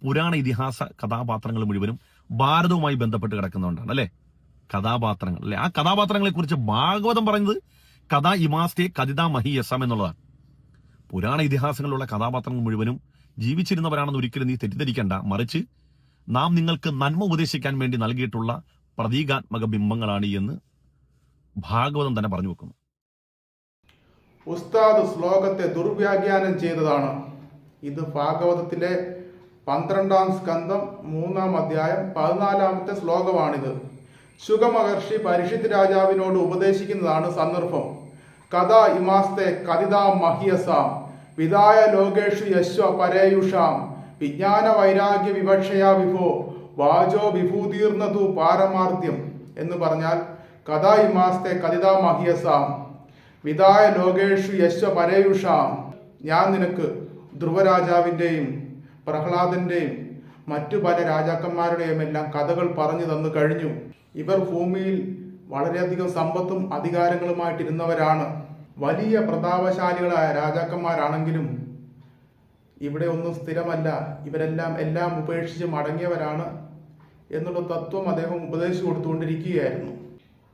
പുരാണ ഇതിഹാസ കഥാപാത്രങ്ങൾ മുഴുവനും ഭാരതവുമായി ബന്ധപ്പെട്ട് കിടക്കുന്നതുകൊണ്ടാണ് അല്ലെ. കഥാപാത്രങ്ങൾ അല്ലെ, ആ കഥാപാത്രങ്ങളെ കുറിച്ച് ഭാഗവതം പറയുന്നത് കഥാ ഇമാസ്തേ കഥിതാ മഹീയസം എന്നുള്ളതാണ്. പുരാണ ഇതിഹാസങ്ങളിലുള്ള കഥാപാത്രങ്ങൾ മുഴുവനും ജീവിച്ചിരുന്നവരാണെന്ന് ഒരിക്കലും നീ തെറ്റിദ്ധരിക്കേണ്ട. മറിച്ച് നാം നിങ്ങൾക്ക് നന്മ ഉപദേശിക്കാൻ വേണ്ടി നൽകിയിട്ടുള്ള പ്രതീകാത്മക ബിംബങ്ങളാണ് എന്ന് ഭാഗവതം തന്നെ പറഞ്ഞു വെക്കുന്നു. ഉസ്താദ് ശ്ലോകത്തെ ദുർവ്യാഖ്യാനം ചെയ്തതാണ്. ഇത് ഭാഗവതത്തിലെ 12-ാം സ്കന്ധം 3-ാം അധ്യായം 14-ാമത്തെ ശ്ലോകമാണിത്. ശുഗമഹർഷി പരീക്ഷിത് രാജാവിനോട് ഉപദേശിക്കുന്നതാണ് സന്ദർഭം. കഥാ ഇമാസ്തേ കഥിതാ മഹ്യസാം വിദായ ലോകേഷു യശ്വ പരേയുഷാം വിജ്ഞാന വൈരാഗ്യ വിവക്ഷയാ വിഭോ വാചോ വിഭൂതീർണതു പാരമാർദ്യം എന്ന് പറഞ്ഞാൽ കഥാ ഇമാസ്തേ കഥിതാ മഹ്യസാം വിദായ ലോകേഷു യശ്വ പരേയുഷാം, ഞാൻ നിനക്ക് ധ്രുവരാജാവിൻ്റെയും പ്രഹ്ലാദന്റെയും മറ്റു പല രാജാക്കന്മാരുടെയും എല്ലാം കഥകൾ പറഞ്ഞു തന്നു കഴിഞ്ഞു. ഇവർ ഭൂമിയിൽ വളരെയധികം സമ്പത്തും അധികാരങ്ങളുമായിട്ടിരുന്നവരാണ്. വലിയ പ്രതാപശാലികളായ രാജാക്കന്മാരാണെങ്കിലും ഇവിടെ ഒന്നും സ്ഥിരമല്ല. എല്ലാം ഉപേക്ഷിച്ച് മടങ്ങിയവരാണ് എന്നുള്ള തത്വം അദ്ദേഹം ഉപദേശിച്ചു കൊടുത്തുകൊണ്ടിരിക്കുകയായിരുന്നു.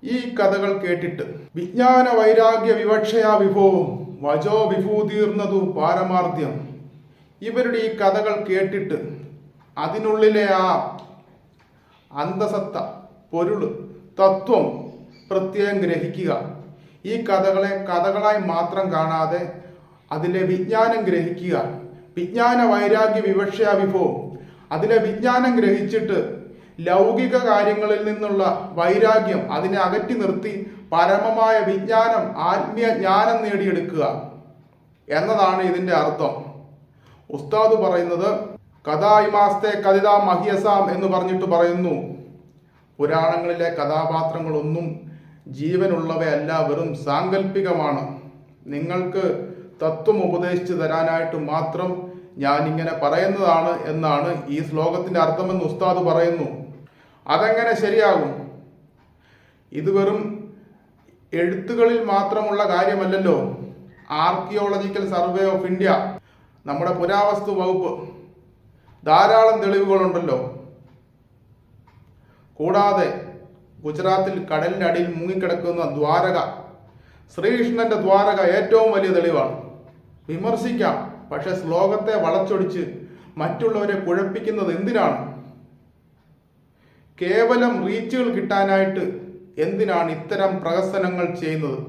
ഈ കഥകൾ കേട്ടിട്ട് വിജ്ഞാന വൈരാഗ്യ വിവക്ഷയാ വിഭവം വചോ വിഭൂതീർണതു പാരമാർദ്യം, ഇവരുടെ ഈ കഥകൾ കേട്ടിട്ട് അതിനുള്ളിലെ ആ അന്തസത്ത, പൊരുള്, തത്വം പ്രത്യേകം ഗ്രഹിക്കുക. ഈ കഥകളെ കഥകളായി മാത്രം കാണാതെ അതിലെ വിജ്ഞാനം ഗ്രഹിക്കുക. വിജ്ഞാന വൈരാഗ്യ വിവക്ഷയാ വിഭവം, അതിലെ വിജ്ഞാനം ഗ്രഹിച്ചിട്ട് ലൗകിക കാര്യങ്ങളിൽ നിന്നുള്ള വൈരാഗ്യം അതിനെ അകറ്റി നിർത്തി പരമമായ വിജ്ഞാനം, ആത്മീയ ജ്ഞാനം നേടിയെടുക്കുക എന്നതാണ് ഇതിന്റെ അർത്ഥം. ഉസ്താദ് പറയുന്നത് കഥാ ഇമാസ്തേ കഥിതാ മഹ്യസാം എന്ന് പറഞ്ഞിട്ട് പറയുന്നു, പുരാണങ്ങളിലെ കഥാപാത്രങ്ങളൊന്നും ജീവനുള്ളവയല്ല, വെറും സാങ്കല്പികമാണ്. നിങ്ങൾക്ക് തത്വം ഉപദേശിച്ചു തരാനായിട്ട് മാത്രം ഞാനിങ്ങനെ പറയുന്നതാണ് എന്നാണ് ഈ ശ്ലോകത്തിന്റെ അർത്ഥമെന്ന് ഉസ്താദ് പറയുന്നു. അതെങ്ങനെ ശരിയാകും? ഇത് വെറും എഴുത്തുകളിൽ മാത്രമുള്ള കാര്യമല്ലല്ലോ. ആർക്കിയോളജിക്കൽ സർവേ ഓഫ് ഇന്ത്യ, നമ്മുടെ പുരാവസ്തു വകുപ്പ് ധാരാളം തെളിവുകളുണ്ടല്ലോ. കൂടാതെ ഗുജറാത്തിൽ കടലിന്റെ അടിയിൽ മുങ്ങിക്കിടക്കുന്ന ദ്വാരക, ശ്രീകൃഷ്ണന്റെ ദ്വാരക ഏറ്റവും വലിയ തെളിവാണ്. വിമർശിക്കാം, പക്ഷെ ശ്ലോകത്തെ വളച്ചൊടിച്ച് മറ്റുള്ളവരെ കുഴപ്പിക്കുന്നത് എന്തിനാണ്? കേവലം റീച്ചുകൾ കിട്ടാനായിട്ട് എന്തിനാണ് ഇത്തരം പ്രഹസനങ്ങൾ ചെയ്യുന്നത്?